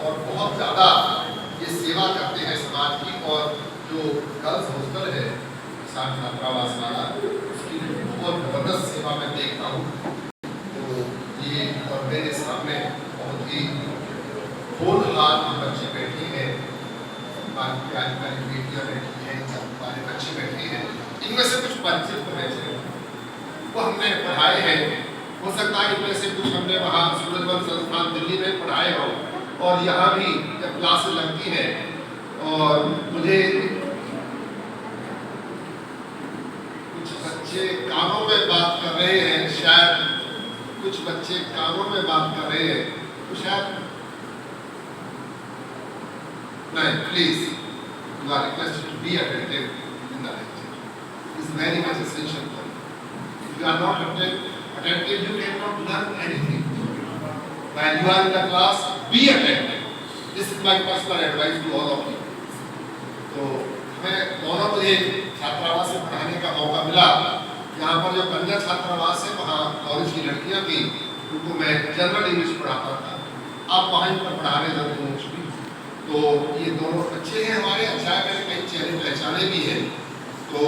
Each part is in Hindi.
और बहुत ज़्यादा ये सेवा करते हैं समाज की। और जो गर्ल्स हॉस्टल है किसान छात्रावास वाला, उसकी बहुत जबरदस्त सेवा मैं देखता हूँ। तो ये और मेरे सामने बहुत ही होनहार बच्चे बैठे हैं, प्यारी प्यारी बेटियाँ बैठी हैं, हमारे बच्चे बैठे हैं। इनमें से कुछ परिचित तो ऐसे वो हमने पढ़ाए हैं, हो सकता है इनमें से कुछ हमने वहाँ सूरजवंश संस्थान दिल्ली में पढ़ाए हो, और यहाँ भी जब क्लासेस लगती हैं और मुझे कुछ बच्चे कानों में बात कर रहे हैं, शायद कुछ बच्चे कानों में बात कर रहे हैं, तो शायद नहीं, please you are requested to be attentive in the lecture, is very much essential for you. If you are not attentive, you cannot learn anything. When you are in the class, be attentive. This is my personal advice to all of you. तो हमें दोनों मुझे छात्रावास में पढ़ाने का मौका मिला। यहाँ पर जो कन्या छात्रावास है वहाँ कॉलेज की लड़कियाँ थी, उनको मैं जनरल इंग्लिश पढ़ाता था। अब वहाँ पर पढ़ा रहे जनरल इंग्लिश भी। तो ये दोनों अच्छे हैं हमारे, अच्छा है, मैंने कई चेहरे पहचाने भी हैं। तो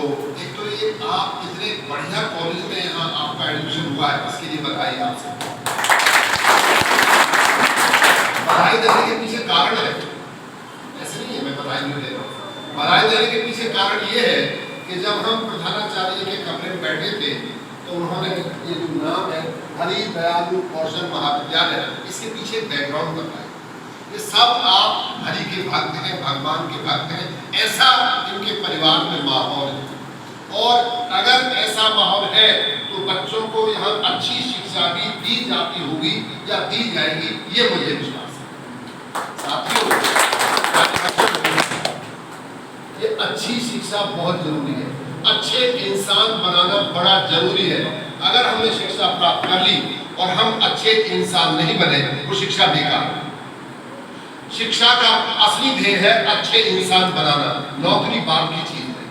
एक तो ये आप इतने बढ़िया कॉलेज में यहाँ आपका एडमिशन हुआ है, इसके लिए बधाई आपसे। बधाई देने के पीछे कारण है, ऐसे नहीं है मैं बधाई नहीं दे रहा हूँ। बधाई देने के पीछे कारण ये है कि जब हम प्रधानाचार्य के कमरे में बैठे थे तो उन्होंने ये जो नाम है हरि दयालु कौशल महाविद्यालय, इसके पीछे बैकग्राउंड बताया। ये सब आप हरि के भक्त हैं, भगवान के भक्त हैं, ऐसा इनके परिवार में माहौल है। और अगर ऐसा माहौल है तो बच्चों को यहाँ अच्छी शिक्षा भी दी जाती होगी या दी जाएगी, ये मुझे विश्वास है। साथियों, ये अच्छी शिक्षा बहुत जरूरी है, अच्छे इंसान बनाना बड़ा जरूरी है। अगर हमने शिक्षा प्राप्त कर ली और हम अच्छे इंसान नहीं बने, वो शिक्षा बेकार है। शिक्षा का असली ध्येय है अच्छे इंसान बनाना, नौकरी बाद की चीज है।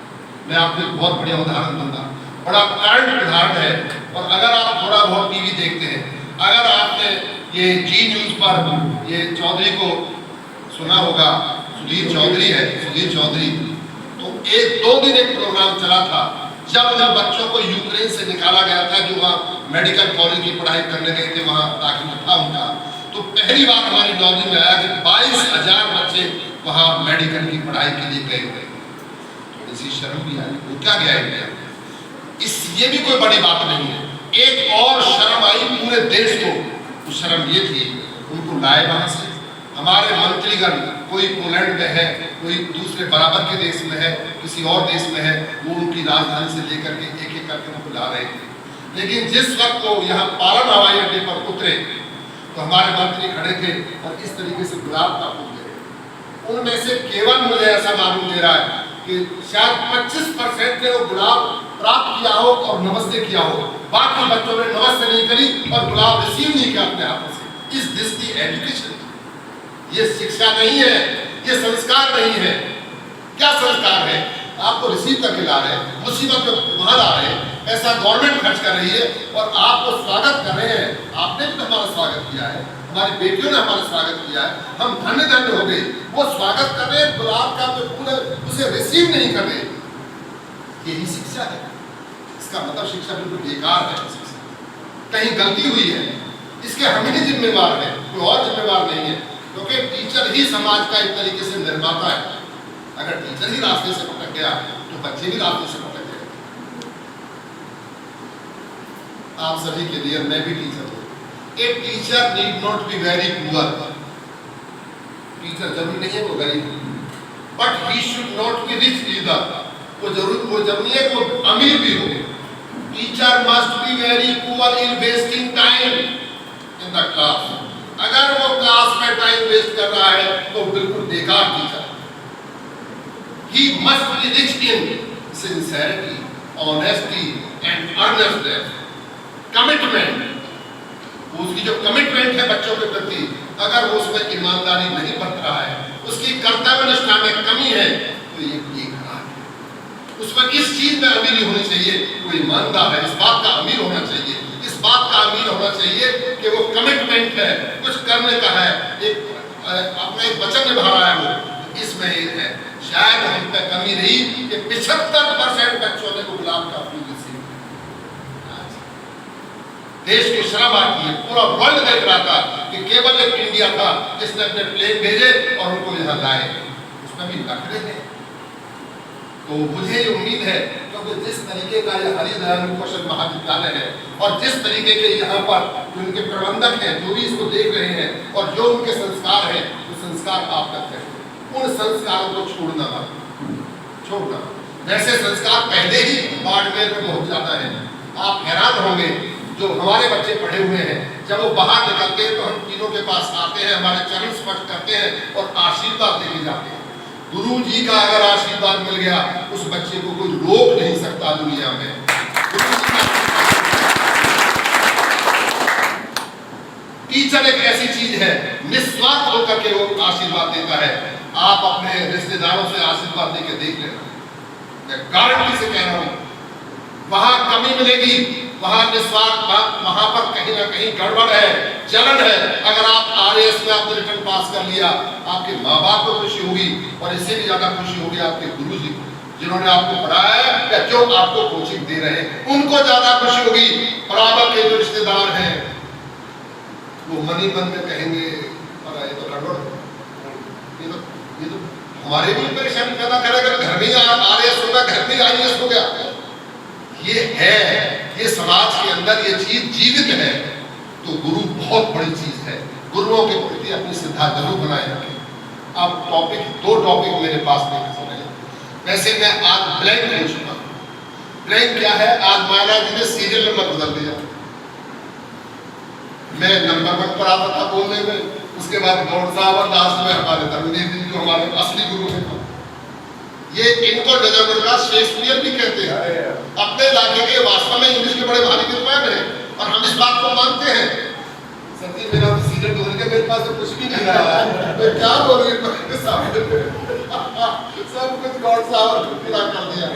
मैं आपको एक बहुत बढ़िया उदाहरण दूंगा, बड़ा करंट उदाहरण है। और अगर आप थोड़ा बहुत टीवी देखते हैं, अगर आपने ये जी न्यूज पर ये चौधरी को सुना होगा, सुधीर चौधरी है, सुधीर चौधरी, तो एक 2 दिन एक प्रोग्राम चला था जब बच्चों को यूक्रेन से निकाला गया था, जो वहाँ मेडिकल कॉलेज की पढ़ाई करने गए थे, वहाँ दाखिला था उनका। तो पहली बार हमारी नॉलेज में आया कि 22,000 बच्चे वहाँ मेडिकल की पढ़ाई के लिए गए हुए। थोड़ी सी शर्म भी आई, वो क्या गया है, ये भी कोई बड़ी बात नहीं है। एक और शर्म आई पूरे देश को, वो शर्म ये थी उनको लाए वहाँ से। हमारे मंत्रीगण कोई पोलैंड में है, कोई दूसरे बराबर के देश में है, किसी और देश में है, वो उनकी राजधानी से लेकर के एक एक करके उनको ला रहे थे। लेकिन जिस वक्त वो यहाँ पालन हवाई अड्डे पर उतरे तो हमारे मंत्री खड़े थे और इस तरीके से गुलाब का फूल दे। उनमें से केवल मुझे ऐसा मालूम दे रहा है कि शायद 25% ने वो गुलाब प्राप्त किया हो और नमस्ते किया हो, बाकी बच्चों ने नमस्ते नहीं करी और गुलाब रिसीव नहीं किया अपने हाथों से। इस दिस दी एजुकेशन, ये शिक्षा नहीं है, ये संस्कार नहीं है। क्या संस्कार है? आपको रिसीव करके ला रहे हैं, मुसीबत में वहां ला रहे हैं, ऐसा गवर्नमेंट खर्च कर रही है और आपको स्वागत कर रहे हैं। आपने भी तो हमारा स्वागत किया है, हमारी बेटियों ने हमारा स्वागत किया है, हम धन्य धन्य हो गए। वो स्वागत कर रहे हैं, गुलाब का जो फूल है उसे रिसीव नहीं कर रहे। यही शिक्षा है। इसका मतलब शिक्षा बिल्कुल बेकार है। कहीं गलती हुई है, इसके हम ही जिम्मेवार हैं, कोई और जिम्मेवार नहीं है। क्योंकि टीचर ही समाज का एक तरीके से निर्माता है। अगर टीचर ही रास्ते से भटक गया तो बच्चे भी रास्ते से भटक गए। आप सभी के लिए, मैं भी टीचर हूँ। A teacher need not be very poor. Teacher जरूरी नहीं है वो गरीब, but he should not be rich either. वो जरूरी है कि वो अमीर भी हो। Teacher must be very poor in wasting time in the class. अगर वो क्लास में टाइम वेस्ट कर रहा है तो बिल्कुल बेकार teacher. He must be rich in sincerity, honesty and earnestness, commitment. उसकी जो कमिटमेंट है बच्चों के प्रति, अगर वो उसमें ईमानदारी नहीं बरत रहा है, उसकी कर्तव्य निष्ठा में कमी है, तो ये खराब है। उसमें इस चीज में अमीरी होनी चाहिए, वो ईमानदार है, इस बात का अमीर होना चाहिए, इस बात का अमीर होना चाहिए कि वो कमिटमेंट है, कुछ करने का है, एक अपने में कमी रही कि 75% बच्चों ने को गुलाम का फूल नसीब। देश की शर्म आती है, पूरा वर्ल्ड देख रहा था कि केवल एक इंडिया था जिसने अपने प्लेन भेजे और उनको यहाँ लाए, उसमें भी नखरे हैं। तो मुझे ये उम्मीद है क्योंकि जिस तरीके का ये हरिदयानंद कौशल महाविद्यालय है और जिस तरीके के यहाँ पर जो उनके प्रबंधक हैं, जो भी इसको देख रहे हैं और जो उनके संस्कार हैं, वो संस्कार आप तक है, उन संस्कारों को छोड़ना मत, छोड़ना। वैसे संस्कार पहले ही बाड़मेर में बहुत ज्यादा है। आप हैरान होंगे जो हमारे बच्चे पढ़े हुए हैं, जब वो बाहर निकलते हैं तो हम तीनों के पास आते हैं, हमारे चरण स्पर्श करते हैं और आशीर्वाद लेके जाते हैं। गुरु जी का अगर आशीर्वाद मिल गया उस बच्चे को कोई रोक नहीं सकता दुनिया में। टीचर एक ऐसी चीज है, निस्वार्थ होकर के वो आशीर्वाद देता है। आप अपने रिश्तेदारों से आशीर्वाद लेके देख लेना, मैं गारंटी से कह रहा हूं, वहां कमी मिलेगी, वहां निस्वार्थ, वहां पर कहीं ना कहीं गड़बड़ है, जलन है। अगर आप आरएएस में आपने रिटर्न पास कर लिया, आपके माँ बाप को खुशी होगी और इससे भी ज्यादा खुशी होगी आपके गुरु जी को, जिन्होंने आपको पढ़ाया है या जो आपको कोचिंग दे रहे हैं, उनको ज्यादा खुशी होगी। बराबर के जो रिश्तेदार हैं वो मनी मन में कहेंगे ये तो गड़बड़, ये तो हमारे भी परेशानी पैदा करेगा। घर में आरएएस होगा, घर में आईएएस हो गया। ये है, ये समाज के अंदर ये चीज जीवित है। तो गुरु बहुत बड़ी चीज है। गुरुओं के प्रति अपनी श्रद्धा जरूर बनाए रखें। अब दो टॉपिक मेरे पास नहीं सुने। वैसे मैं आज ब्लैंक पूछूंगा। ब्लैंक क्या है? आज महाराज जी ने सीरियल नंबर बदल दिया। मैं नंबर 1 पर आता था बोलने में, उसके बाद गौड़ साहब और लास्ट में हमारे धर्मदेव जी जो हमारे असली गुरु हैं, ये इनको नजर शेक्सपियर भी कहते हैं। अपने इलाके के वास्तव में इंग्लिश के बड़े भारी विद्वान हैं और हम इस बात को मानते हैं। सती मेरा तो सीरियल बदल के मेरे पास तो कुछ भी नहीं रहा है, मैं क्या बोलूं सब कुछ गौड़ साहब पूरा कर दिया।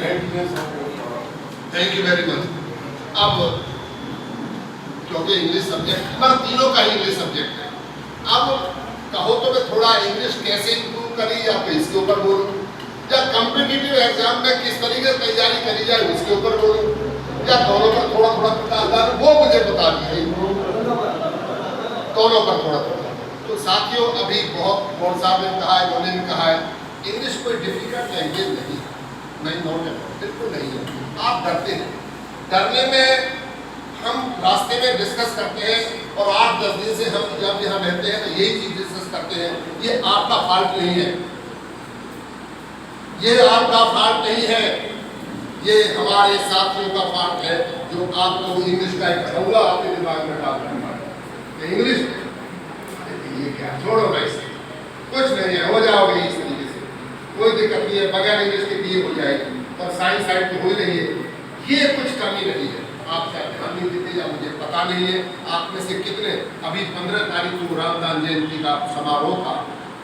Thank you very much. अब क्योंकि इंग्लिश सब्जेक्ट हमारा तीनों का इंग्लिश सब्जेक्ट है, अब कहो तो मैं थोड़ा इंग्लिश कैसे इंप्रूव करी या फिर इसके ऊपर बोलूं, या कॉम्पिटिटिव एग्जाम में किस तरीके से तैयारी करी जाए उसके ऊपर बोलूं, या दोनों पर थोड़ा थोड़ा बता, वो मुझे बता दीजिए। दोनों पर थोड़ा थोड़ा। तो साथियों, अभी बहुत गौड़ साहब ने कहा है, उन्होंने भी कहा है, इंग्लिश कोई डिफिकल्ट लैंग्वेज नहीं, बिल्कुल नहीं है। आप डरते हैं, डरने में हम रास्ते में डिस्कस करते हैं और 8-10 दिन से हम जब यहाँ रहते हैं तो यही चीज डिस्कस करते हैं। ये आपका फॉल्ट नहीं है, ये आपका फॉल्ट नहीं है, ये हमारे साथियों का फॉल्ट है जो आपको इंग्लिश का एक रंगा आपके दिमाग में डाल रहा है। इंग्लिश ये क्या, छोड़ो ना, इसे कुछ नहीं है, हो जाओगे इस तरीके से, कोई दिक्कत नहीं है, बगैर इंग्लिश के बीए हो जाएगी और साइंस साइड तो हो ही नहीं है। ये कुछ कमी नहीं है, आप शायद ध्यान नहीं देते या मुझे पता नहीं है। आप में से कितने अभी 15 तारीख को रामदान जयंती का समारोह था,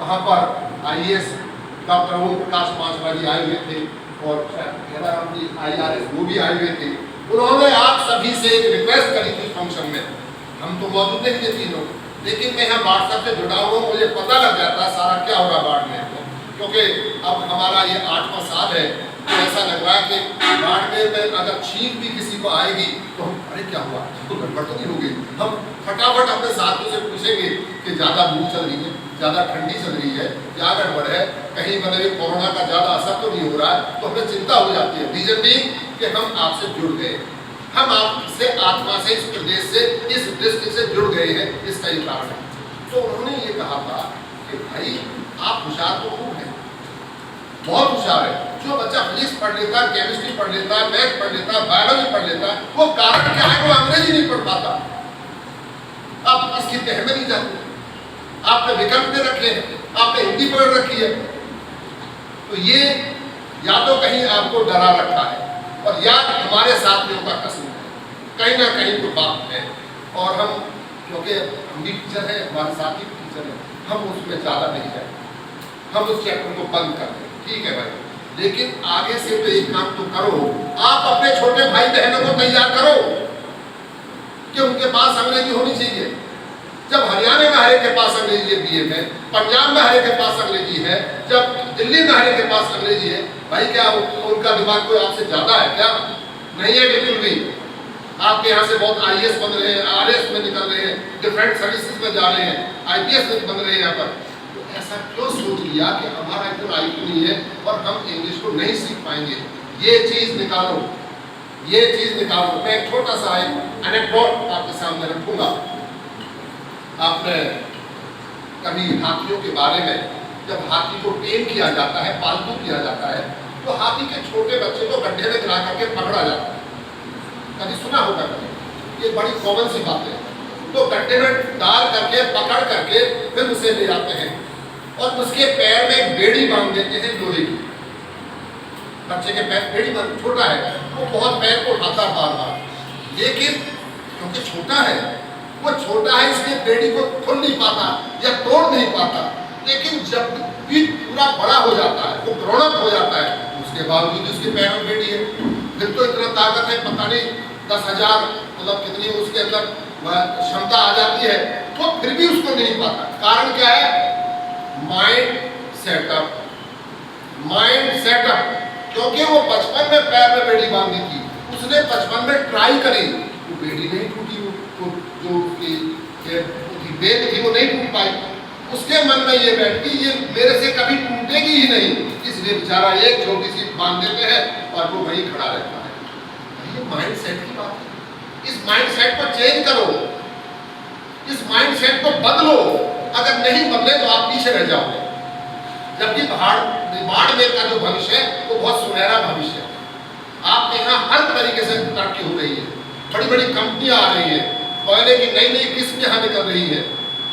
वहाँ पर आईएएस डॉक्टर ओम प्रकाश पासवान जी आए हुए थे और IRS वो भी आए हुए थे। उन्होंने आप सभी से एक रिक्वेस्ट करी थी फंक्शन में, हम तो मौजूद नहीं थे तीनों, लेकिन मैं यहाँ व्हाट्सएप से जुड़ा हुआ, मुझे पता लग जाता सारा क्या हो रहा बाड़मेर में, क्योंकि अब हमारा ये 8वां साल है। तो ऐसा लग रहा है कि बाड़मेर में अगर छींक भी किसी को आएगी तो हम अरे क्या हुआ, तो गड़बड़ तो नहीं होगी। हम फटाफट अपने साथियों से पूछेंगे कि ज़्यादा लू चल रही है, ज़्यादा ठंडी चल रही है, क्या गड़बड़ है, कहीं मतलब कोरोना का ज़्यादा असर तो नहीं हो रहा है। तो हमें चिंता हो जाती है। रीजन भी कि हम आपसे जुड़ गए, हम आपसे आत्मा से, इस प्रदेश से, इस डिस्ट्रिक्ट से जुड़ गए हैं, इसका ये कारण है। तो उन्होंने ये कहा था कि भाई आप होशियार तो खूब हैं, बहुत होशियार है। जो बच्चा फिजिक्स पढ़ लेता है, केमिस्ट्री पढ़ लेता है, मैथ पढ़ लेता है, बायोलॉजी पढ़ लेता है, वो कारण क्या है वो अंग्रेजी नहीं पढ़ पाता। आप इसकी तह में नहीं जाते, आपने विकल्प दे रखे हैं, आपने हिंदी पढ़ रखी है, तो ये या तो कहीं आपको डरा रखा है और या हमारे साथियों का कसूर है, कहीं ना कहीं तो बात है। और हम क्योंकि हम भी टीचर हैं, हमारे साथी भी टीचर हैं, हम उसमें ज़्यादा नहीं जाए, हम उस चैप्टर को बंद कर दें, ठीक है भाई। लेकिन आगे से तो एक काम तो करो, आप अपने छोटे भाई बहनों को तैयार करो कि उनके पास अंग्रेजी होनी चाहिए। जब हरियाणा में हरे के पास अंग्रेजी है बीए में, पंजाब में हरे के पास अंग्रेजी है, जब दिल्ली में हरे के पास अंग्रेजी है, भाई क्या उनका दिमाग कोई आपसे ज़्यादा है क्या? नहीं है बिल्कुल भी। आपके यहाँ से बहुत IAS बन रहे हैं, RS में निकल रहे हैं, डिफरेंट सर्विसेज में जा रहे हैं, IPS में बन रहे हैं यहाँ पर। तो ऐसा क्यों सोच लिया कि हमारा इतना IQ नहीं है और हम इंग्लिश को नहीं सीख पाएंगे? ये चीज़ निकालो, ये चीज़ निकालो। मैं एक छोटा सा एक एनेक्डोट आपके सामने रखूँगा। आपने कभी हाथियों के बारे में, जब हाथी को टेम किया जाता है, पालतू किया जाता है, तो हाथी के छोटे बच्चे को गड्ढे में गिरा करके पकड़ा जाता है। कभी सुना होगा कभी? ये बड़ी कॉमन सी बात है। तो गड्ढे में डाल करके पकड़ करके फिर उसे ले जाते हैं और उसके पैर में एक बेड़ी बांध देते हैं लोहे की। बच्चे के पैर बेड़ी बांध, छोटा है वो बहुत पैर को उठाता बार बार, लेकिन क्योंकि छोटा है, वो छोटा है इसलिए बेड़ी को खोल नहीं पाता या तोड़ नहीं पाता। लेकिन जब भी पूरा बड़ा हो जाता है, वो ग्रोन अप हो जाता है, उसके बावजूद उसके पैर में बेड़ी है। फिर तो इतना ताकत है, पता नहीं 10,000 मतलब कितनी उसके अंदर क्षमता आ जाती है, तो फिर भी उसको नहीं पाता। कारण क्या है? Mind setup, mind setup. क्योंकि वो बचपन में पैर में बेड़ी बांधी थी, उसने बचपन में ट्राई करी, वो बेड़ी नहीं टूटी, वो जो उसकी बेल थी वो नहीं टूट पाई। उसके मन में ये बैठ गई, ये मेरे से कभी टूटेगी ही नहीं, इसलिए बेचारा एक छोटी सी बांध देते हैं और वो वहीं खड़ा रहता है। ये माइंड सेट की बात है। इस माइंड सेट को चेंज करो, इस माइंड सेट को बदलो। अगर नहीं बदले तो आप पीछे रह जाओगे। जबकि बाड़मेर का जो भविष्य है वो बहुत सुनहरा भविष्य है। आपके यहाँ हर तरीके से तरक्की हो रही है, बड़ी बड़ी कंपनियां आ रही है, कोयले की नई नई किस्म यहाँ निकल रही है।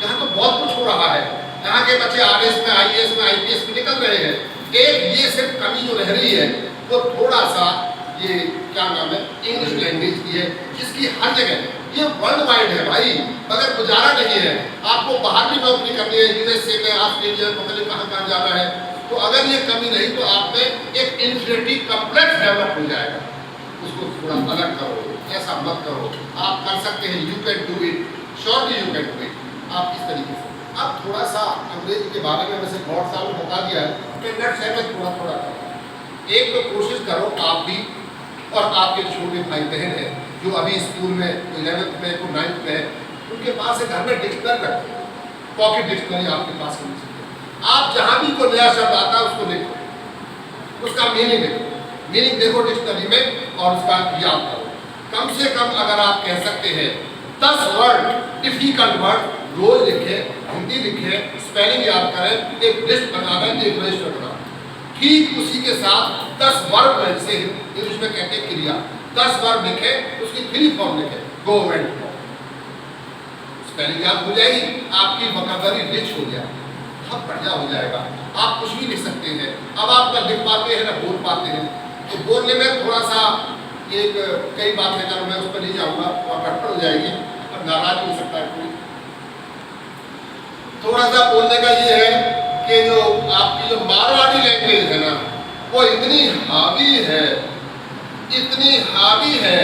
यहाँ तो बहुत कुछ हो रहा है। यहाँ के बच्चे RS में, IAS में, IPS में निकल रहे हैं। एक ये सिर्फ कमी जो रह रही है वो थोड़ा सा ये क्या नाम है, इंग्लिश लैंग्वेज की है, जिसकी हर जगह ये वर्ल्ड वाइड है भाई, मगर गुजारा नहीं है। आपको बाहर भी नौकरी करनी है, USA में, ऑस्ट्रेलिया में, पता नहीं कहाँ कहाँ जाना है, तो अगर ये कमी नहीं तो आप में एक इन्फिनिटी कम्प्लेक्स डेवलप हो जाएगा। उसको थोड़ा अलग करो, ऐसा मत करो। आप कर सकते हैं, you can do it, surely you can do it. आप इस तरीके से अब थोड़ा सा अंग्रेजी के बारे में वैसे बहुत सालों बता दिया है, मैं नेक्स्ट टाइम में थोड़ा थोड़ा करूँ। एक तो कोशिश करो आप भी और आपके छोटे भाई बहन हैं जो अभी स्कूल में 11th में को 9th में है, उनके पास एक घर में डिक्शनरी रखो, पॉकेट डिक्शनरी आपके पास होनी चाहिए। आप जहाँ भी कोई नया शब्द आता है उसको देखो, उसका मीनिंग देखो, मीनिंग देखो डिक्शनरी में और उसका याद करो। कम से कम अगर आप कह सकते हैं 10 वर्ड, डिफिकल्ट वर्ड रोज लिखें, हिंदी लिखें, स्पेलिंग याद करें, एक लिस्ट बनाना, एक रजिस्टर बनाना। ठीक उसी के साथ 10 वर्ब से इंग्लिश में कहते हैं क्रिया, 10 वर्ब लिखें, उसकी फ्री फॉर्म लिखें, गो एंड गो। स्पेलिंग याद हो जाएगी, आपकी वोकैबुलरी रिच हो जाएगी, बहुत बढ़िया हो जाएगा। आप कुछ भी लिख सकते हैं। अब आप ना लिख पाते हैं ना बोल पाते हैं, तो बोलने में थोड़ा सा एक कई बातें कर, मैं उस पर नहीं जाऊँगा और गड़बड़ हो जाएगी और नाराज हो सकता है कोई। थोड़ा सा बोलने का ये है कि जो आपकी जो मारवाड़ी लैंग्वेज है ना, वो इतनी हावी है, इतनी हावी है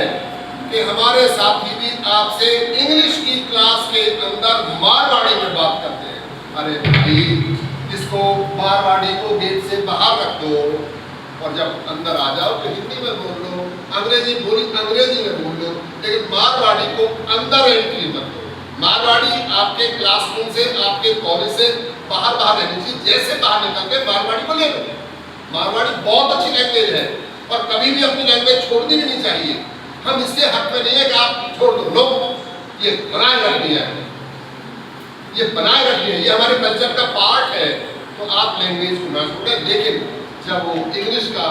कि हमारे साथी भी आपसे इंग्लिश की क्लास के अंदर मारवाड़ी में बात करते हैं। अरे भाई, इसको मारवाड़ी को गेट से बाहर रख दो और जब अंदर आ जाओ तो हिंदी में बोल लो, अंग्रेजी बोली अंग्रेजी में बोल लो, लेकिन मारवाड़ी को अंदर एंट्री मत दो। मारवाड़ी आपके क्लासरूम से, आपके कॉलेज से बाहर रहनी चाहिए। जैसे बाहर निकलते मारवाड़ी को ले लो। मारवाड़ी बहुत अच्छी लैंग्वेज है और कभी भी अपनी लैंग्वेज छोड़नी भी नहीं चाहिए। हम इसके हक में नहीं है कि आप छोड़ दो, लो, ये बनाए रखनी है, ये बनाए रखनी है, ये हमारे कल्चर का पार्ट है। तो आप लैंग्वेज को ना छोड़ें, लेकिन जब वो इंग्लिश का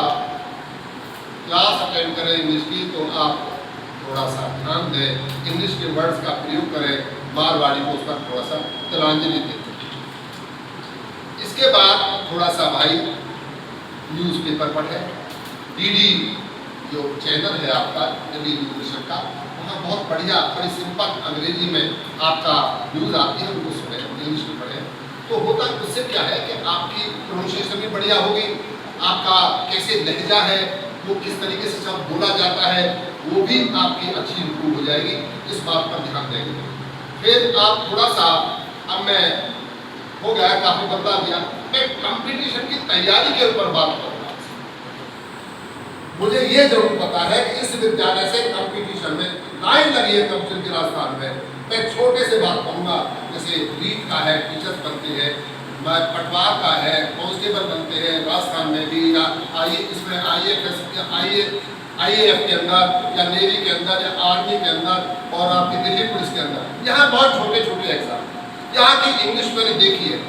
क्लास अटेंड करें इंग्लिश की, तो आप थोड़ा सा ध्यान दें, इंग्लिश के वर्ड्स का प्रयोग करें, मारवाड़ी को उसका थोड़ा सा तिलांजलि दें। इसके बाद थोड़ा सा भाई न्यूज़पेपर पढ़ें। DD जो चैनल है आपका DD न्यूज़ का, वहाँ बहुत बढ़िया, बड़ी सिंपल अंग्रेजी में आपका न्यूज़ आती है, उनको सुने, इंग्लिश में पढ़ें। तो होता उससे क्या है कि आपकी प्रोनाउंसिएशन भी बढ़िया होगी, आपका कैसे लहजा है, वो किस तरीके से सब बोला जाता है, वो भी आपकी अच्छी इम्प्रूव हो जाएगी। इस बात पर ध्यान देंगे। फिर आप थोड़ा सा, अब मैं हो गया काफ़ी बदला दिया, मैं कंपटीशन की तैयारी के ऊपर बात करूँगा। मुझे ये जरूर पता है कि इस विद्यालय से कंपटीशन में लाइन लगी है कंपटीशन की राजस्थान में। मैं छोटे से बात कहूँगा, जैसे रीट का है, टीचर्स बनते हैं, पटवार का है, कांस्टेबल बनते हैं राजस्थान में भी, या इसमें IAF के अंदर या नेवी के अंदर या आर्मी के अंदर और आपकी दिल्ली पुलिस के अंदर। यहाँ बहुत छोटे छोटे एग्जाम, यहाँ की इंग्लिश मैंने देखी है।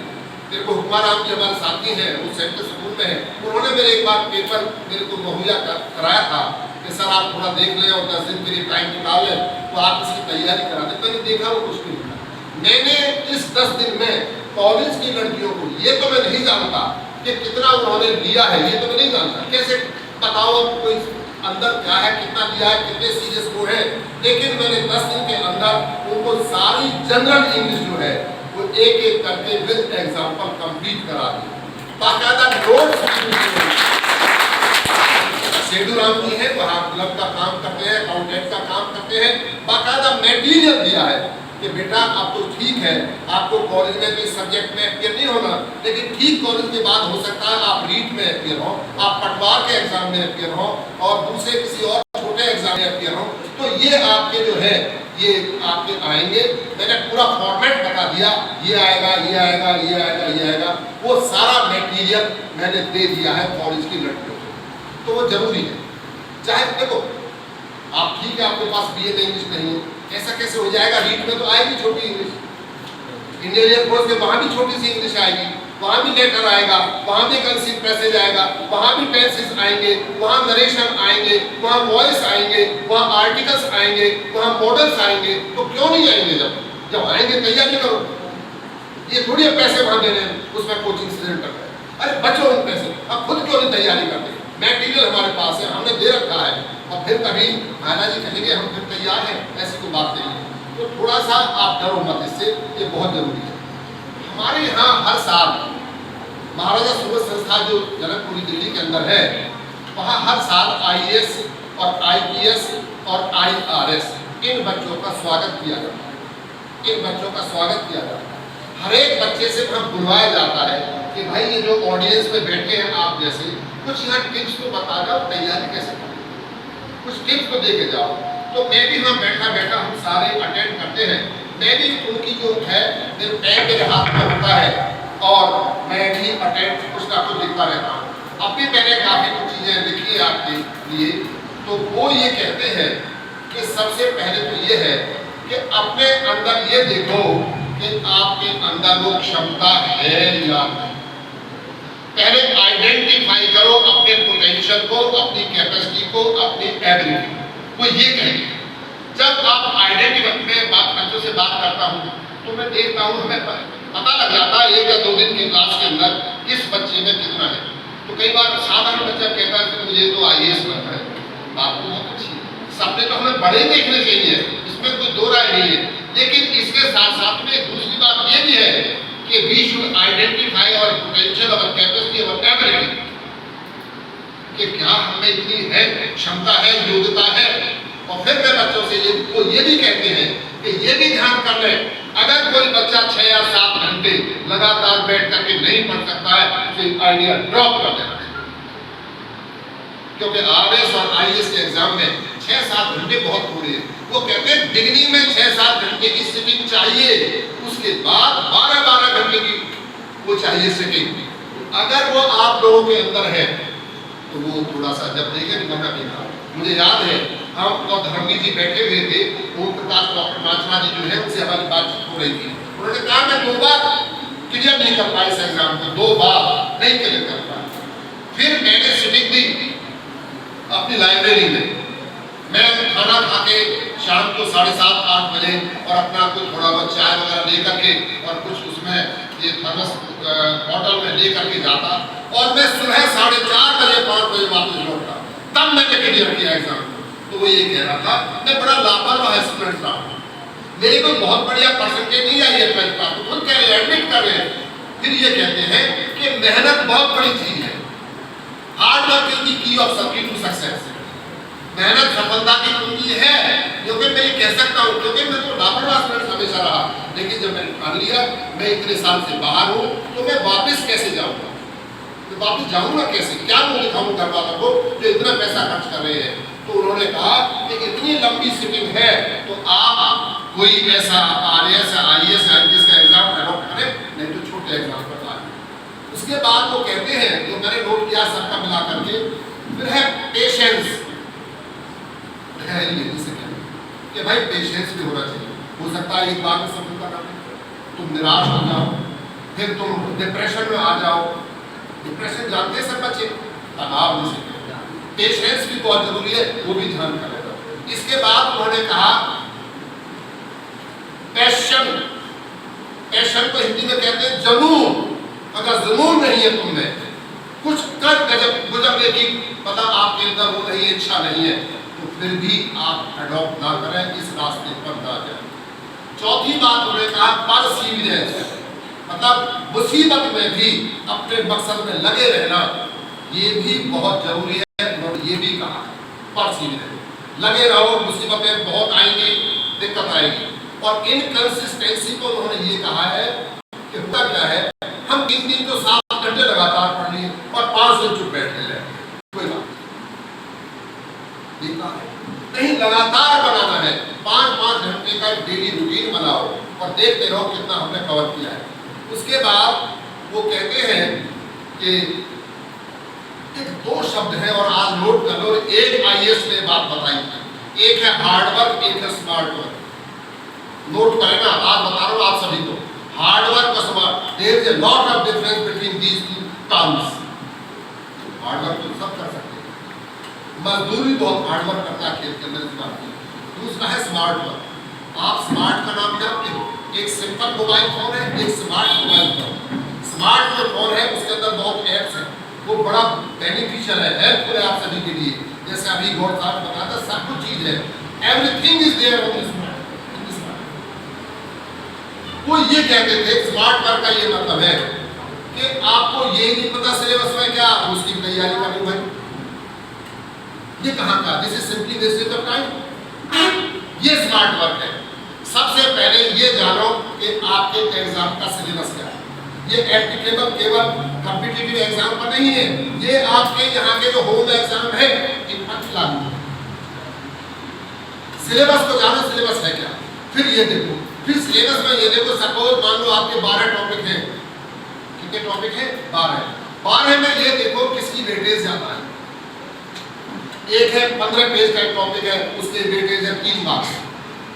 मेरे को हुक्माराम जी हमारे साथी हैं, वो सेंट्रल स्कूल में है, उन्होंने मेरे एक बार पेपर मेरे को मुहैया कराया था कि सर आप थोड़ा देख लें और 10 दिन के लिए टाइम निकाल लें तो आप इसकी तैयारी करा दें। मैंने देखा वो कुछ नहीं था। मैंने इस 10 दिन में कॉलेज की लड़कियों को, ये तो मैं नहीं जानता कि कितना उन्होंने लिया है, ये तो मैं नहीं जानता, कैसे बताओ कोई अंदर क्या है, कितना दिया है, कितने सीरियस वो है। लेकिन मैंने 10 दिन के अंदर उनको सारी जनरल इंग्लिश जो है वो एक एक करके विद एग्जाम्पल कंप्लीट करा दी। बाकायदा नोट्स शेडूराम जी है, वहाँ क्लब का काम करते हैं, अकाउंटेंट का काम करते हैं, बाकायदा मटेरियल दिया है कि बेटा अब तो ठीक है, आपको कॉलेज में भी सब्जेक्ट में अपियर नहीं होना, लेकिन ठीक कॉलेज के बाद हो सकता है आप रीट में अपियर हो, आप पटवार के एग्जाम में अपियर हो और दूसरे किसी और छोटे एग्जाम में अपियर हो, तो ये आपके जो है ये आपके आएंगे। मैंने पूरा फॉर्मेट बता दिया, ये आएगा, ये आएगा, ये आएगा, ये आएगा, वो सारा मटेरियल मैंने दे दिया है कॉलेज की लड़कियों को। तो वो जरूरी है। चाहे देखो आप ठीक है, आपके पास BA में इंग्लिश नहीं है, ऐसा कैसे हो जाएगा? रीट में तो आएगी छोटी इंग्लिश, इंडियन एयरफोर्स में वहाँ भी छोटी सी इंग्लिश आएगी, वहाँ भी लेटर आएगा, वहाँ भी कंसीव पैसेज आएगा, वहाँ भी टेंसेस आएंगे, वहाँ नरेशन आएंगे, वहाँ वॉइस आएंगे, वहाँ आर्टिकल्स आएंगे, वहाँ मॉडल्स आएंगे। तो क्यों नहीं आएंगे? जब आएंगे तैयारी करो। ये थोड़ी पैसे वहाँ दे रहे हैं उसमें कोचिंग सेंटर में, अरे बचो उन पैसे, अब खुद क्यों नहीं तैयारी करते? मटेरियल हमारे पास है, हमने दे रखा है, और फिर कभी आना जी कहेंगे हम फिर तैयार हैं, ऐसी कोई बात नहीं है। तो थोड़ा सा आप डरो मत इससे, ये बहुत जरूरी है। हमारे यहाँ हर साल महाराजा सुब्रत संस्था जो जनकपुरी दिल्ली के अंदर है, वहाँ हर साल IAS और IPS और IRS इन बच्चों का स्वागत किया जाता है। इन बच्चों का स्वागत किया जाता है। हर एक बच्चे से वहाँ बुलवाया जाता है कि भाई ये जो ऑडियंस में बैठे हैं आप जैसे, कुछ यहाँ टिप्स तो बता जाओ, तैयारी कैसे करें, कुछ टिप्स तो दे के जाओ। तो मैं भी वहाँ बैठा बैठा हम सारे अटेंड करते हैं, मैं भी उनकी जो है मेरे हाथ में होता है और मैं भी अटेंड कुछ ना कुछ लिखता रहता हूँ। अब भी मैंने काफ़ी कुछ चीज़ें लिखी है आपके लिए। तो वो ये कहते हैं कि सबसे पहले तो ये है कि अपने अंदर ये देखो कि आपके अंदर वो क्षमता है या नहीं। पहले आइडेंटिफाई करो अपने पोटेंशियल को, अपनी कैपेसिटी को, अपनी एबिलिटी को। ये कहेंगे जब आप आइडेंटिफाई, में बच्चों से बात करता हूँ तो मैं देखता हूँ, हमें पता लग जाता है 1 या 2 दिन की क्लास के अंदर किस बच्चे में कितना है। तो कई बार साधारण बच्चा कहता है कि मुझे तो IAS बनना है, बात तो बहुत अच्छी है, सपने तो हमें बड़े देखने चाहिए, इसमें कोई दो राय नहीं है। लेकिन इसके साथ साथ में दूसरी बात ये भी है कि we should identify our potential, our capacity, our ability, कि क्या हमें इतनी है, क्षमता है, योग्यता है। और फिर मैं बच्चों से ये भी कहते हैं कि ये भी ध्यान कर लें, अगर कोई बच्चा 6 या 7 घंटे लगातार बैठ करके नहीं पढ़ सकता है तो आइडिया ड्रॉप कर देना है, क्योंकि RS और IAS के एग्जाम में 6-7 घंटे बहुत थोड़े हैं। वो कहते हैं बिगनिंग में 6-7 घंटे की सिटिंग चाहिए, उसके बाद 12-12 घंटे की वो चाहिए सिटिंग। अगर वो आप लोगों के अंदर है तो वो थोड़ा सा जब देखें तो मना नहीं था। मुझे याद है हम और धर्मी जी बैठे हुए थे, ओम प्रकाश डॉक्टर नाचना जी जो है उनसे हमारी बातचीत हो रही थी। उन्होंने कहा मैं 2 बार क्लियर नहीं कर पाया इस एग्जाम को, 2 बार नहीं क्लियर कर पाया। फिर मैंने सिटिंग दी अपनी लाइब्रेरी में, मैं खाना खा के शाम को 7:30-8 बजे और अपना कुछ थोड़ा बहुत चाय वगैरह लेकर के और कुछ उसमें ये थर्मस बॉटल में लेकर के जाता और मैं सुबह 4:30 बजे 5 बजे वापस लौटता, तब मैंने क्लियर किया एग्जाम। तो वो ये कह रहा था मैं बड़ा लापरवाह स्टूडेंट था, मेरे को बहुत बढ़िया परसेंटेज नहीं आई है 12th पास, तो खुद कह रहे हैं, एडमिट कर रहे हैं। फिर ये कहते हैं कि मेहनत बहुत बड़ी चीज है, hard work is the key of success. मेहनत सफलता की कुंजी है, क्योंकि मैं ये कह सकता हूँ, क्योंकि मैं तो लापरवाह स्टूडेंट हमेशा रहा, लेकिन जब मैंने ठान लिया मैं इतने साल से बाहर हूँ तो मैं वापस कैसे जाऊँगा। तो वापस जाऊंगा कैसे, क्या मुंह दिखाऊं घर वालों को जो इतना पैसा खर्च कर रहे हैं। तो उन्होंने कहा कि इतनी लंबी सिटिंग है तो आप कोई ऐसा RAS IAS IPS का एग्जाम अडॉप्ट करें, नहीं तो छोटे एग्जाम पर आए। उसके बाद वो कहते हैं, जो मैंने नोट किया सबका मिला करके, फिर है पेशेंस, जिसे कहते कि भाई पेशेंस भी होना चाहिए। हो सकता है एक बार में सफलता ना मिले, तुम निराश हो जाओ, फिर तुम डिप्रेशन में आ जाओ। डिप्रेशन जानते हैं सब बच्चे, तनाव जिसे कहते हैं, पेशेंस भी बहुत जरूरी है, वो भी ध्यान करेगा। इसके बाद उन्होंने कहा पैशन, पैशन को हिंदी में कहते हैं जुनून। अगर जुनून नहीं है तुम में, कुछ कर गुजरने की पता आपके अंदर वो नहीं है, इच्छा नहीं है, तो फिर भी आप अडॉप्ट ना करें, इस रास्ते पर ना जाए। चौथी बात उन्होंने कहा परसीवियरेंस, मतलब मुसीबत में भी अपने मकसद में लगे रहना, ये भी बहुत जरूरी है। ये भी कहा परसीवियरेंस, लगे रहो, मुसीबतें बहुत आएंगी, दिक्कत आएगी। और इनकंसिस्टेंसी को उन्होंने ये कहा है कि होता क्या है, हम 3 दिन तो 7 घंटे लगातार पढ़ लिए और 5 दिन चुप बैठे रहे, कोई बात नहीं, लगातार बनाना है। 5-5 घंटे का डेली रूटीन बनाओ और देखते रहो कितना हमने कवर किया है। उसके बाद वो कहते हैं कि एक 2 शब्द हैं और आज नोट कर लो, एक IAS ने बात बताई थी, एक है हार्ड वर्क, एक है स्मार्ट वर्क। नोट करें ना, आज बता रहा हूं आप सभी को, हार्ड वर्क और smart, there is a lot of difference between these two terms. Hard work तो सब कर सकते हैं, मजदूर भी बहुत हार्ड वर्क करता है खेत के अंदर, इस बात की। दूसरा है स्मार्ट वर्क। आप स्मार्ट का नाम जानते हो, एक सिंपल मोबाइल फोन है, एक स्मार्ट मोबाइल फोन। स्मार्ट जो फोन है उसके अंदर बहुत ऐप्स है, वो बड़ा बेनिफिशियल है, हेल्पफुल है आप सभी के लिए। जैसे अभी गौर साहब बताता, सब कुछ चीज है, everything is there on this smart. वो ये कहते थे स्मार्ट वर्क का ये मतलब है कि आपको ये नहीं पता सिलेबस में क्या, उसकी तैयारी करनी भाई, ये कहाँ का, this is simply wastage of time. ये स्मार्ट वर्क है। सबसे पहले ये जानो कि आपके एग्जाम का सिलेबस क्या है। ये एप्लीकेबल केवल कॉम्पिटिटिव एग्जाम पर नहीं है, ये आपके यहाँ के जो होम एग्जाम है इन पर लागू है। सिलेबस को जानो, सिलेबस है क्या, फिर ये देखो, फिर सिलेबस में ये देखो, सपोज मान लो आपके 12 टॉपिक हैं, कितने टॉपिक हैं, 12 में ये देखो किसकी वेटेज ज्यादा है। एक है 15 पेज का एक टॉपिक है, उसके वेटेज है 3 मार्क्स,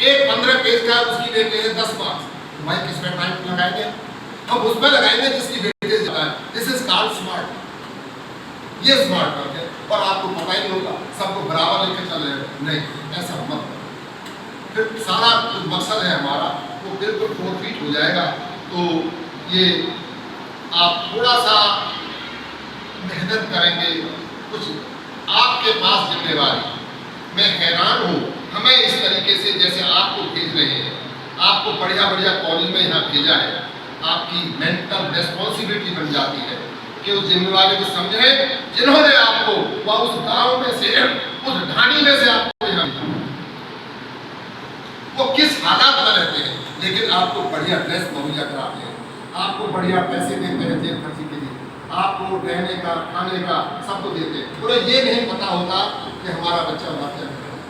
एक 15 पेज का उसकी वेटेज है 10 मार्क्स। तो भाई किस पे टाइम लगाएंगे, हम उसमें लगाएंगे जिसकी वेटेज ज्यादा है। दिस इज कॉल्ड स्मार्ट, ये स्मार्ट वर्क है। और आपको पता ही नहीं होगा, सबको बराबर लेकर चल रहे हो, नहीं, ऐसा मत करो, फिर सारा जो मकसद है हमारा वो बिल्कुल फॉरफिट हो जाएगा। तो ये आप थोड़ा सा मेहनत करेंगे, कुछ आपके पास जिम्मेवारी। मैं हैरान हूँ, हमें इस तरीके से जैसे आपको भेज रहे हैं, आपको बढ़िया बढ़िया कॉलेज में यहाँ भेजा है, आपकी मेंटल रिस्पॉन्सिबिलिटी बन जाती है कि उस जिम्मेवारी को समझें जिन्होंने आपको वह उस गांव में से, उस ढाणी में से आपको यहाँ भेजा, वो किस हालात में रहते हैं, लेकिन आपको बढ़िया ड्रेस मुहैया कराते हैं, आपको बढ़िया पैसे देते हैं जेब खर्ची के लिए, आपको रहने का, खाने का सब कुछ देते हैं। उन्हें ये नहीं पता होता कि हमारा बच्चा वहाँ क्या कर रहा है।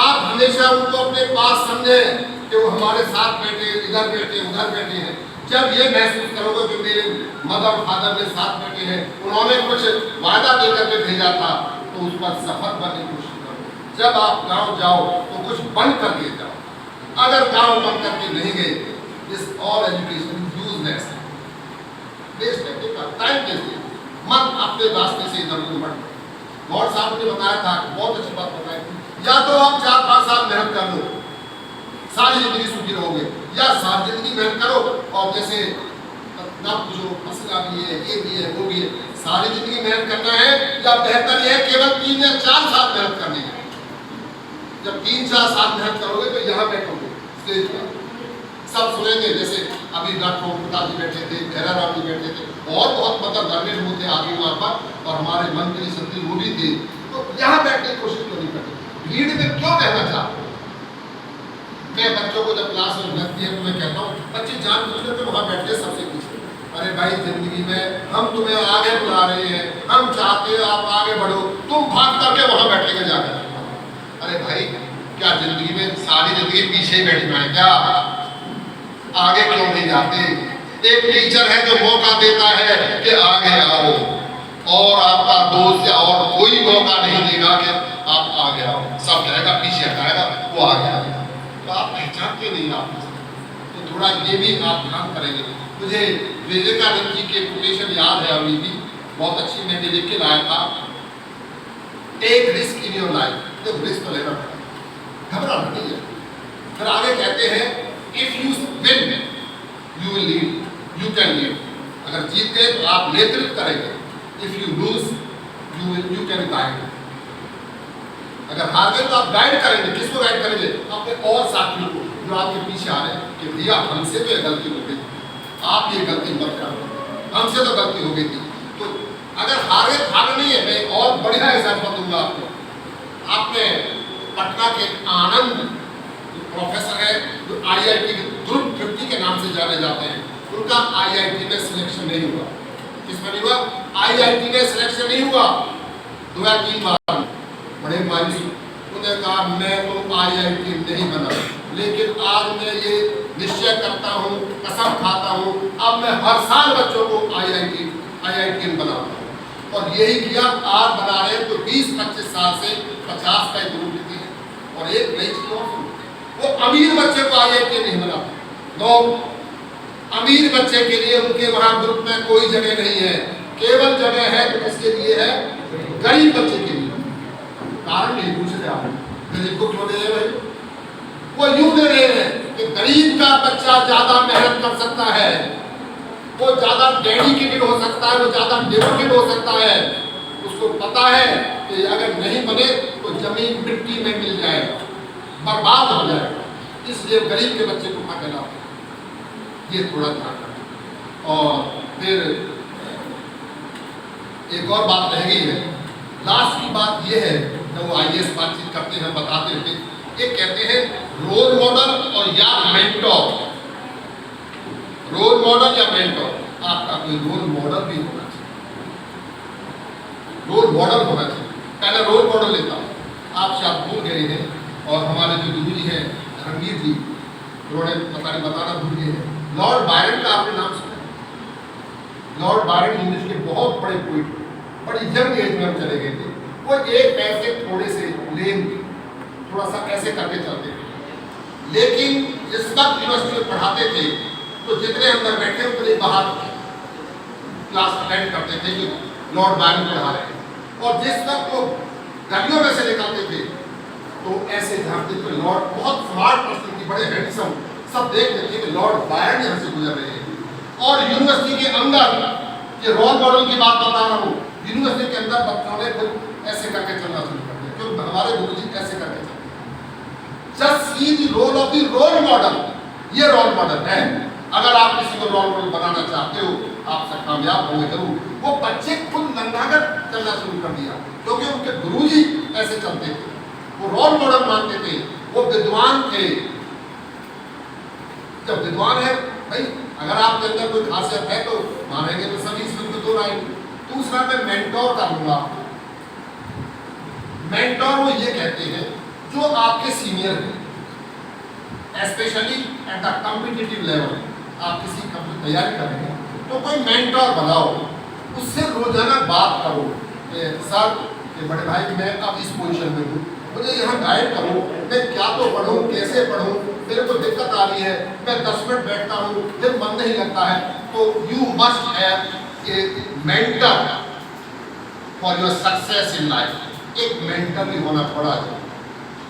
आप हमेशा उनको अपने पास समझें कि वो हमारे साथ बैठे, इधर बैठे, उधर बैठे हैं। जब ये महसूस करोगे कि मेरे मदर फादर मेरे साथ बैठे हैं, उन्होंने कुछ वादा देकर के भेजा था, तो उस पर सफल बनने की कोशिश करो। जब आप गाँव जाओ तो कुछ बन करके जाओ, अगर गाँव बन करके नहीं गए, दिस ऑल एजुकेशन यूजलेस है, वेस्ट है, टाइम वेस्ट है। मत अपने रास्ते से इधर उधर मत। गौर साहब ने बताया था, बहुत अच्छी बात बताई थी, या तो आप 4-5 साल मेहनत कर लो, सारी जिंदगी सुखी रहोगे, या सारी जिंदगी मेहनत करो और जैसे ना पूछो, मसला भी है, ये भी है, वो भी है, सारी जिंदगी मेहनत करना है, या बेहतर यह है केवल 3 या 4 साल मेहनत करनी है। जब 3-4 साल मेहनत करोगे तो यहाँ बैठोगे स्टेज पर, सब सुनेंगे। जैसे अभी डॉक्टर ओम प्रकाश जी बैठे थे, भैरा राम जी बैठे थे, और बहुत मतलब गवर्नमेंट होते आगे वहाँ पर, और हमारे मंत्री संतरी वो भी थे। तो यहाँ बैठने की कोशिश क्यों नहीं करते, भीड़ में क्यों रहना चाहते हो? मैं बच्चों को जब क्लास में लगती है तो मैं कहता हूँ बच्चे जान बूझ करके वहाँ बैठते सबसे पीछे, अरे भाई, जिंदगी में हम तुम्हें आगे बुला रहे हैं, हम चाहते हैं आप आगे बढ़ो, तुम भाग करके वहां बैठेंगे जाकर। अरे भाई, क्या जिंदगी में सारी जिंदगी पीछे ही बैठी है क्या? आगे क्यों नहीं जाते? एक टीचर है जो मौका देता है कि आगे आओ, और आपका दोस्त या और कोई मौका नहीं देगा कि आप आगे आओ। सब जाएगा पीछे हटाएगा, वो आगे आएगा। तो आप पहचानते नहीं आप, तो थोड़ा ये भी आप ध्यान करेंगे। मुझे विवेकानंद जी के कोटेशन याद है अभी भी, बहुत अच्छी, मैंने लिख के लाया था। Take risk in your life, तो रिस्क तो लेना पड़ेगा, घबराना नहीं है। फिर आगे कहते हैं, if you win you will lead, you can lead. अगर जीत गए तो आप नेतृत्व करेंगे। If you lose you can guide. अगर हार गए तो आप गाइड करेंगे। किसको गाइड करेंगे? अपने और साथियों को जो आपके पीछे आ रहे हैं कि भैया हमसे तो ये गलती हो गई, आप ये गलती मत करो, हमसे तो गलती हो गई थी। तो अगर हारे भाग नहीं है, मैं एक और बढ़िया एग्जाम्पल दूंगा आपको। आपने पटना के आनंद प्रोफेसर है जो IIT के ध्रुव तृप्ति के नाम से जाने जाते हैं, उनका IIT में सिलेक्शन नहीं हुआ। किसमें नहीं हुआ? IIT में सिलेक्शन नहीं हुआ। 2 या 3 बार बड़े मायूस, उन्होंने कहा मैं तो IIT नहीं बना, लेकिन आज मैं ये निश्चय करता हूँ, कसम खाता हूँ, अब मैं हर साल बच्चों को IIT बनाता हूँ। और यही किया, आज बना रहे तो 20-25 साल से 50 का ग्रुप लेते हैं। और एक नई चीज और, वो अमीर बच्चे को IIT नहीं बनाते। लोग अमीर बच्चे के लिए उनके वहां ग्रुप में कोई जगह नहीं है, केवल जगह है तो किसके लिए है? गरीब बच्चे के लिए। कारण नहीं पूछते आप, गरीब को क्यों दे रहे भाई? वो यूं दे रहे हैं कि गरीब का बच्चा ज्यादा मेहनत कर सकता है, वो ज्यादा डेडिकेटेड हो सकता है, वो ज्यादा डिवोटेड हो सकता है। उसको पता है कि अगर नहीं बने तो जमीन मिट्टी में मिल जाएगा, बर्बाद हो जाएगा, इसलिए गरीब के बच्चे को आगे लाते हैं। ये थोड़ा ध्यान रखें। और फिर एक और बात रह गई है, लास्ट की बात ये है, जब वो IAS बातचीत करते हैं, बताते हैं, ये कहते हैं रोल मॉडल और या मेंटोर। रोल मॉडल या मेंटोर, आपका कोई रोल मॉडल भी होना चाहिए। रोल मॉडल होना चाहिए। पहले रोल मॉडल लेता हूँ, आप शायद भूल गए हैं, और हमारे जो गुरु जी हैं धर्मवीर जी, उन्होंने बताना भूल गए हैं। लॉर्ड बायरन का आपने नाम सुना? लॉर्ड बायरन इंग्लिश के बहुत बड़े पोइट, बड़ी यंग एज में हम चले गए थे। वो एक पैसे थोड़े से लेन, थोड़ा सा ऐसे करके चलते थे, लेकिन जिस वक्त यूनिवर्सिटी में पढ़ाते थे तो जितने अंदर बैठे उतने बाहर क्लास अटेंड करते थे जो लॉर्ड बायरन पढ़ा रहे हैं। और जिस वक्त वो गलियों में से निकलते थे तो ऐसे झांकते थे, लॉर्ड बहुत स्मार्ट पर्सन थी, बड़े हैंडसम, सब देख रहे थे कि लॉर्ड बायरन यहाँ से गुजर रहे हैं। और यूनिवर्सिटी के अंदर, ये रोल मॉडल की बात बता रहा हूँ, यूनिवर्सिटी के अंदर बच्चों ने खुद ऐसे करके चलना शुरू कर दिया, क्योंकि हमारे गुरुजी ऐसे करके चलते। Just see the role of the role model, ये रोल मॉडल है। अगर आप किसी को रोल मॉडल बनाना चाहते हो, आपसे कामयाब होंगे जरूर। वो बच्चे खुद नंगाकर चलना शुरू कर दिया, क्योंकि उनके गुरुजी ऐसे चलते थे, वो रोल मॉडल मानते थे, वो विद्वान थे। जब विद्वान है भाई, अगर आपके अंदर कोई खासियत है तो मानेंगे तो सभी इसमें तो दो राय। दूसरा मैं मेंटोर का लूंगा। मेंटोर वो ये कहते हैं जो आपके सीनियर हैं, specially at the competitive level, आप किसी का तैयारी करेंगे तो कोई मेंटोर बनाओ, उससे रोजाना बात करो। सर, ये बड़े भाई मैं अब इस पोजीशन में हूँ, मुझे यहाँ गाइड करो, मैं क्या तो पढ़ूँ, कैसे पढ़ूँ, मेरे को दिक्कत आ रही है, मैं 10 मिनट बैठता हूँ, फिर मन नहीं लगता है। तो you must have a mentor for your success in life. एक मेंटर भी होना पड़ा है।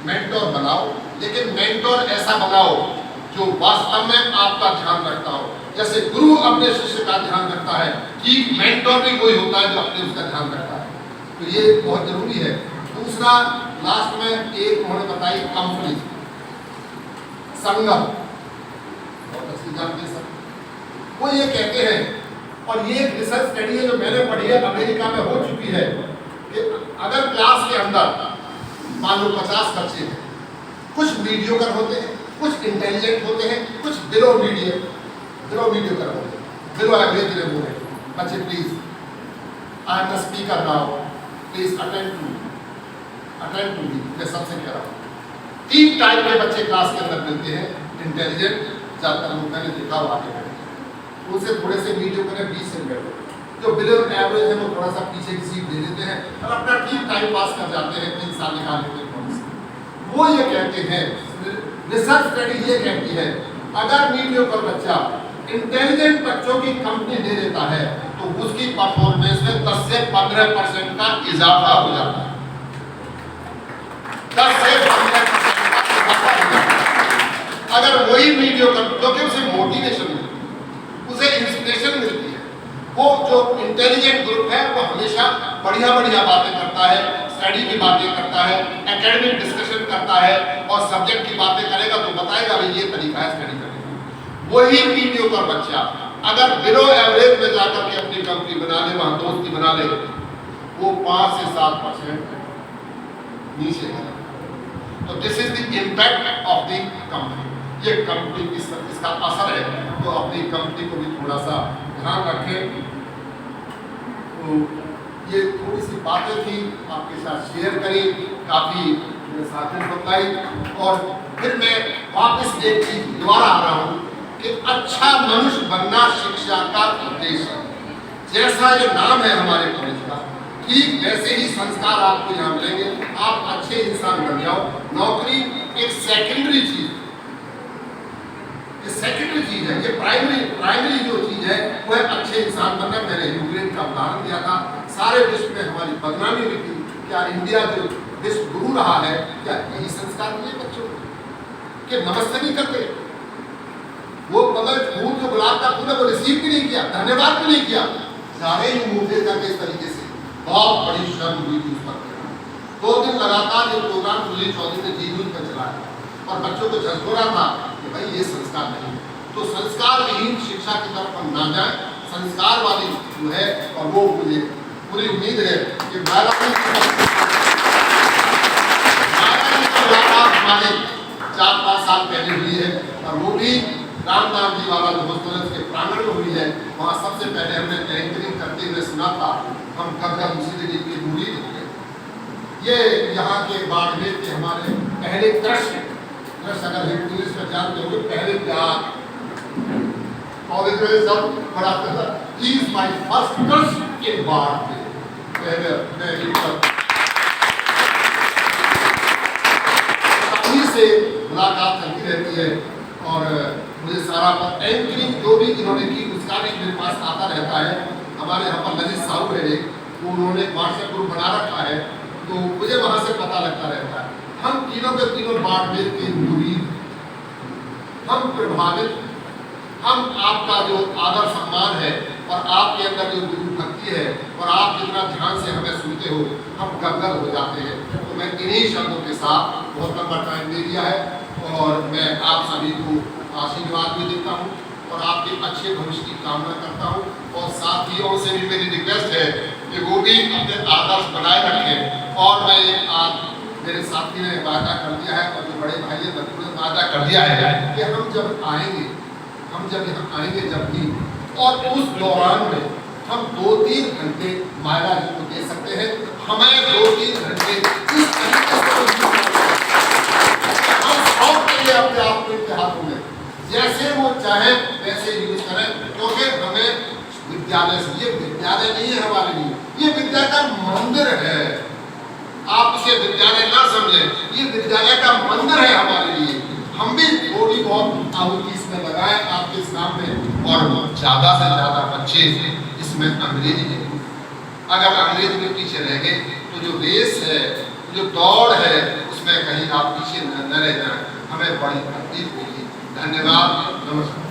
मेंटोर बनाओ, लेकिन मेंटोर ऐसा बनाओ जो वास्तव में आपका ध्यान रखता हो। जैसे गुरु अपने शिष्य का ध्यान रखता है, ठीक मेंटोर भी वही होता है जो अपने उसका ध्यान रखता है। तो ये बहुत जरूरी है। दूसरा, लास्ट में एक उन्होंने बताई कंपनी, संगम, बहुत अच्छी जानते हैं। वो ये कहते हैं, और ये एक रिसर्च स्टडी है जो मैंने पढ़ी है, अमेरिका में हो चुकी है, कि अगर क्लास के अंदर मान लो 50 बच्चे हैं, कुछ मीडियोकर होते हैं, कुछ इंटेलिजेंट होते हैं, कुछ बिलो मीडियोकर होते हैं। बिलो एवरेज बोले बच्चे please, I am the speaker now, please attend to me. मैं सबसे कह रहा हूँ 3 टाइप के बच्चे क्लास के अंदर मिलते हैं। इंटेलिजेंट, ज्यादातर मैंने देखा हुआ है, उनसे थोड़े से वीडियो करें 20 सेकंड। जो बिलो एवरेज है वो थोड़ा सा पीछे की सीट दे देते हैं और अपना ठीक टाइम पास कर जाते हैं, 3 साल निकाल लेते हैं। वो ये कहते हैं, रिसर्च स्टडी ये कहती है, अगर मीडियोकर बच्चा इंटेलिजेंट बच्चों की कंपनी दे देता है तो उसकी परफॉर्मेंस में 10 से 15% का इजाफा हो जाता है। 10 से 15% का इजाफा हो जाता है। अगर वही मीडियोकर, क्योंकि उसे मोटिवेशन मिलती है, उसे इंस्पिरेशन मिलती है। वो जो इंटेलिजेंट ग्रुप है वो हमेशा बढ़िया बढ़िया बातें करता है, स्टडी की बातें करता है, एकेडमिक डिस्कशन करता है और सब्जेक्ट की बातें करेगा तो बताएगा भाई ये तरीका है स्टडी करने का। वही मीडियोकर बच्चा अगर बिलो एवरेज में जाकर के अपनी कंपनी बना ले, वहां दोस्ती बना ले, वो 5 से 7% नीचे है। तो this is the impact of the company. ये कंपनी इसका असर है, तो अपनी कंपनी को भी थोड़ा सा ध्यान रखें। तो ये थोड़ी सी बातें थी आपके साथ शेयर करी, काफ़ी मेरे साथियों ने बताई। और फिर मैं वापस एक चीज दोबारा आ रहा हूँ कि अच्छा मनुष्य बनना शिक्षा का उद्देश्य है। जैसा ये नाम है हमारे कॉलेज का, ठीक वैसे ही संस्कार आपको यहाँ मिलेंगे। आप अच्छे इंसान बन जाओ। नौकरी एक सेकेंडरी चीज, सेकेंडरी चीज है। ये प्राइमरी जो चीज है वो है अच्छे इंसान बनना। मैंने यूक्रेन का उदाहरण दिया था, सारे विश्व में हमारी बदनामी हुई थी। क्या इंडिया जो विश्व गुरु रहा है, क्या यही संस्कार मिले बच्चों के? नमस्ते नहीं करते, वो बगल फूल जो गुलाब का फूल है वो रिसीव भी नहीं किया, धन्यवाद भी नहीं किया, सारे ही मुंह देखा के इस तरीके से। बहुत बड़ी शर्म हुई थी उस पर। 2 दिन लगातार ये प्रोग्राम सुनील चौधरी ने जी न्यूज पर चलाया और बच्चों को झंझोरा था कि भाई ये संस्कार नहीं है। तो संस्कार विहीन शिक्षा की तरफ हम ना जाए, संस्कार वाली जो है, और वो मुझे पूरी उम्मीद है कि हमारे 4-5 साल पहले हुई है, और वो भी रामदास जी वाला जो हॉस्पिटल के प्रांगण में हुई है। वहाँ सबसे पहले हमने एंकरिंग करते हुए सुना था, हम कब मुंशी की दूरी दिखते। ये यहाँ के बाड़मेर के हमारे पहले कृष्ण अगर इंग्लिश में जानते होंगे, पहले प्यार कॉलेज में सब बड़ा he is my first crush इन बाड़मेर। पहले मैं से मुलाकात चलती रहती है और मुझे सारा एंकरिंग जो भी इन्होंने की उसका भी मेरे पास आता रहता है। हमारे यहाँ पर ललित साहू है एक, तो उन्होंने व्हाट्सएप ग्रुप बना रखा है, तो मुझे वहाँ से पता लगता रहता है। हम तीनों के तीनों बाड़मेर के मुरीद, हम प्रभावित, हम आपका जो आदर सम्मान है और आपके अंदर जो गुरु भक्ति है और आप जितना ध्यान से हमें सुनते हो, हम गदगद हो जाते हैं। तो मैं इन्हीं शब्दों के साथ, बहुत लंबा टाइम दे दिया है, और मैं आप सभी को आशीर्वाद भी देता हूँ और आपके अच्छे भविष्य की कामना करता हूँ। और साथियों से भी मेरी रिक्वेस्ट है कि वो भी अपने आदर्श बनाए रखें। और मैं आज मेरे साथी ने वादा कर दिया है और जो बड़े भाई ने वादा कर दिया है कि हम जब यहाँ आएंगे जब भी, और उस दौरान में हम 2-3 घंटे मायरा जी को दे सकते हैं। हमें 2-3 घंटे इस तरीके से हम सौंप देंगे अपने आप के हाथों में, जैसे वो चाहे वैसे यूज करें। क्योंकि हमें विद्यालय से, ये विद्यालय नहीं है हमारे लिए, ये विद्या का मंदिर है। आप इसे विद्यालय ना समझें, ये विद्यालय का मंदिर है हमारे लिए। हम भी थोड़ी बहुत आहुति इसमें लगाएं आपके सामने, और ज़्यादा से ज़्यादा बच्चे इसमें अंग्रेजी में, अगर अंग्रेजी में पीछे रह गए तो जो रेस है, जो दौड़ है, उसमें कहीं आप पीछे न रह जाएं। हमें बड़ी तकलीफ होगी। धन्यवाद, नमस्कार।